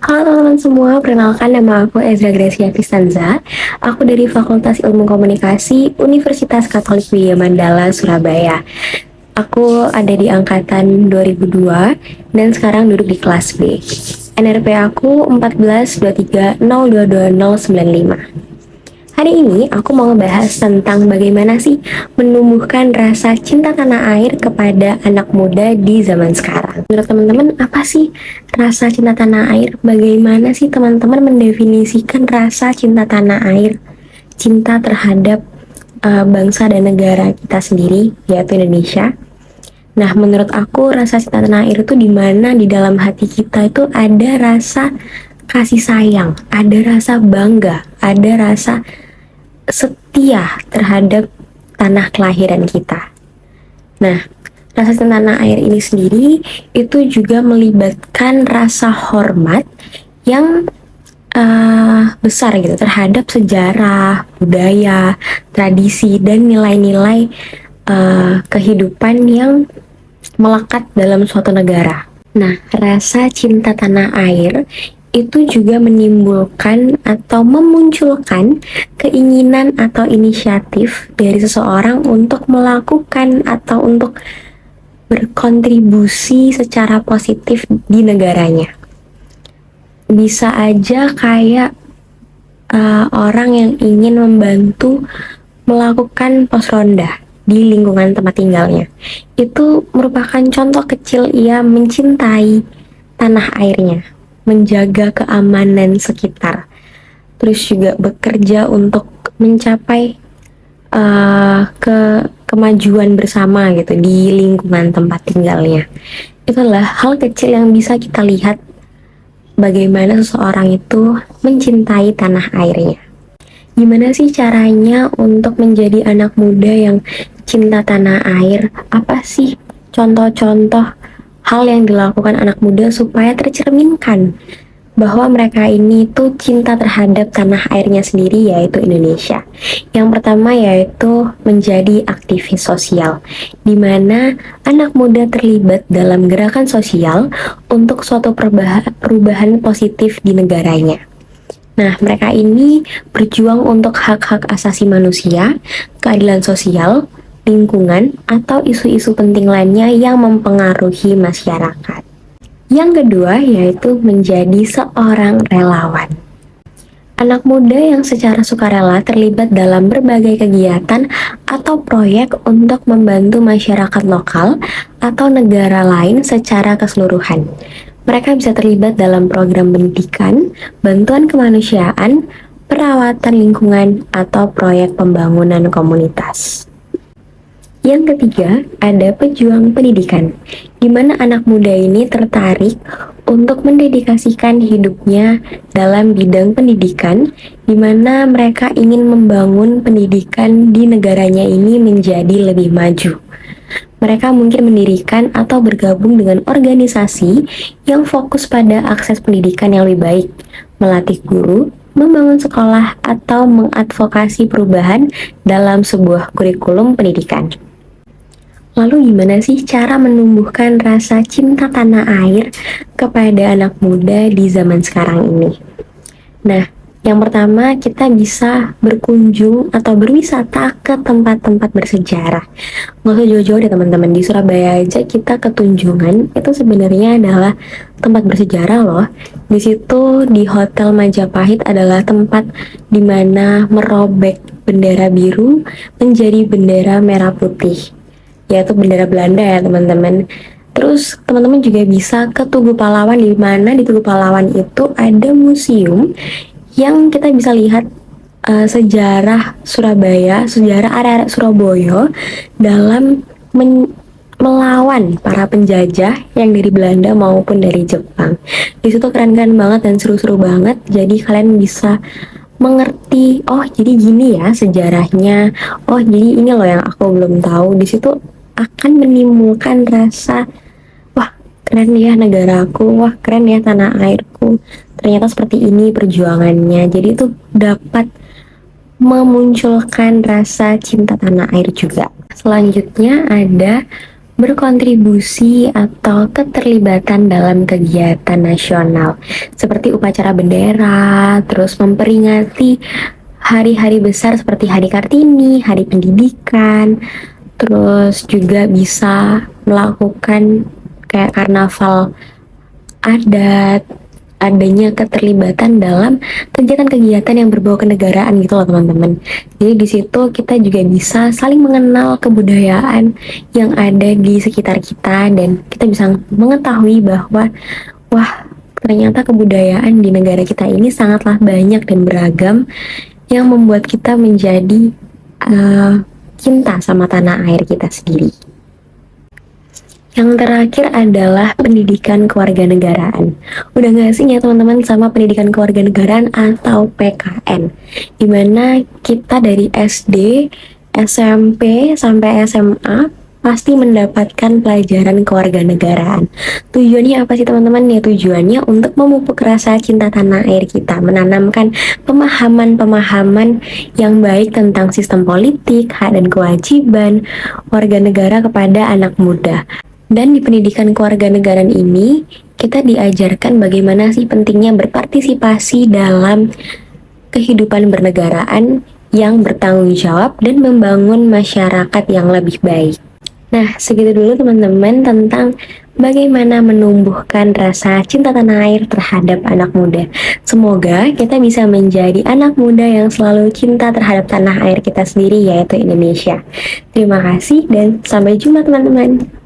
Halo teman-teman semua, perkenalkan nama aku Ezra Gracia Fistanza. Aku dari Fakultas Ilmu Komunikasi Universitas Katolik Widya Mandala, Surabaya. Aku ada di angkatan 2002 dan sekarang duduk di kelas B. NRP aku 1423022095. Hari ini aku mau ngebahas tentang bagaimana sih menumbuhkan rasa cinta tanah air kepada anak muda di zaman sekarang. Menurut teman-teman, apa sih rasa cinta tanah air? Bagaimana sih teman-teman mendefinisikan rasa cinta tanah air? Cinta terhadap bangsa dan negara kita sendiri, yaitu Indonesia. Nah, menurut aku rasa cinta tanah air itu dimana di dalam hati kita itu ada rasa kasih sayang, ada rasa bangga, ada rasa setia terhadap tanah kelahiran kita. Nah, rasa cinta tanah air ini sendiri itu juga melibatkan rasa hormat yang besar gitu terhadap sejarah, budaya, tradisi, dan nilai-nilai kehidupan yang melekat dalam suatu negara. Nah, rasa cinta tanah air itu juga menimbulkan atau memunculkan keinginan atau inisiatif dari seseorang untuk melakukan atau untuk berkontribusi secara positif di negaranya. Bisa aja kayak orang yang ingin membantu melakukan pos ronda di lingkungan tempat tinggalnya. Itu merupakan contoh kecil ia mencintai tanah airnya, menjaga keamanan sekitar, terus juga bekerja untuk mencapai kemajuan bersama gitu di lingkungan tempat tinggalnya. Itulah hal kecil yang bisa kita lihat bagaimana seseorang itu mencintai tanah airnya. Gimana sih caranya untuk menjadi anak muda yang cinta tanah air? Apa sih contoh-contoh hal yang dilakukan anak muda supaya tercerminkan bahwa mereka ini tuh cinta terhadap tanah airnya sendiri, yaitu Indonesia. Yang pertama yaitu menjadi aktivis sosial, di mana anak muda terlibat dalam gerakan sosial untuk suatu perubahan positif di negaranya. Nah, mereka ini berjuang untuk hak-hak asasi manusia, keadilan sosial, lingkungan, atau isu-isu penting lainnya yang mempengaruhi masyarakat. Yang kedua yaitu menjadi seorang relawan. Anak muda yang secara sukarela terlibat dalam berbagai kegiatan atau proyek untuk membantu masyarakat lokal atau negara lain secara keseluruhan. Mereka bisa terlibat dalam program pendidikan, bantuan kemanusiaan, perawatan lingkungan, atau proyek pembangunan komunitas. Yang ketiga, ada pejuang pendidikan, di mana anak muda ini tertarik untuk mendedikasikan hidupnya dalam bidang pendidikan, di mana mereka ingin membangun pendidikan di negaranya ini menjadi lebih maju. Mereka mungkin mendirikan atau bergabung dengan organisasi yang fokus pada akses pendidikan yang lebih baik, melatih guru, membangun sekolah, atau mengadvokasi perubahan dalam sebuah kurikulum pendidikan. Lalu gimana sih cara menumbuhkan rasa cinta tanah air kepada anak muda di zaman sekarang ini? Nah, yang pertama kita bisa berkunjung atau berwisata ke tempat-tempat bersejarah. Nggak usah jauh-jauh deh teman-teman, di Surabaya aja kita ke Tunjungan, itu sebenarnya adalah tempat bersejarah loh. Di situ di Hotel Majapahit adalah tempat dimana merobek bendera biru menjadi bendera merah putih, yaitu bendera Belanda ya teman-teman. Terus teman-teman juga bisa ke Tugu Pahlawan, di mana di Tugu Pahlawan itu ada museum yang kita bisa lihat sejarah Surabaya, sejarah area Surabaya dalam melawan para penjajah yang dari Belanda maupun dari Jepang. Di situ keren-keren banget dan seru-seru banget. Jadi kalian bisa mengerti, oh jadi gini ya sejarahnya. Oh jadi ini loh yang aku belum tahu. Di situ akan menimbulkan rasa, wah keren ya negaraku, wah keren ya tanah airku. Ternyata seperti ini perjuangannya. Jadi itu dapat memunculkan rasa cinta tanah air juga. Selanjutnya ada berkontribusi atau keterlibatan dalam kegiatan nasional seperti upacara bendera, terus memperingati hari-hari besar seperti Hari Kartini, Hari Pendidikan, terus juga bisa melakukan kayak karnaval adat, adanya keterlibatan dalam kegiatan-kegiatan yang berbau kenegaraan gitu loh teman-teman. Jadi di situ kita juga bisa saling mengenal kebudayaan yang ada di sekitar kita dan kita bisa mengetahui bahwa wah, ternyata kebudayaan di negara kita ini sangatlah banyak dan beragam yang membuat kita menjadi cinta sama tanah air kita sendiri. Yang terakhir adalah pendidikan kewarganegaraan. Udah gak sih ya teman-teman sama pendidikan kewarganegaraan atau PKN? Dimana kita dari SD, SMP, sampai SMA pasti mendapatkan pelajaran kewarganegaraan. Tujuannya apa sih teman-teman? Ya tujuannya untuk memupuk rasa cinta tanah air kita, menanamkan pemahaman-pemahaman yang baik tentang sistem politik, hak dan kewajiban warga negara kepada anak muda. Dan di pendidikan kewarganegaraan ini, kita diajarkan bagaimana sih pentingnya berpartisipasi dalam kehidupan bernegaraan yang bertanggung jawab dan membangun masyarakat yang lebih baik. Nah, segitu dulu teman-teman tentang bagaimana menumbuhkan rasa cinta tanah air terhadap anak muda. Semoga kita bisa menjadi anak muda yang selalu cinta terhadap tanah air kita sendiri, yaitu Indonesia. Terima kasih dan sampai jumpa teman-teman.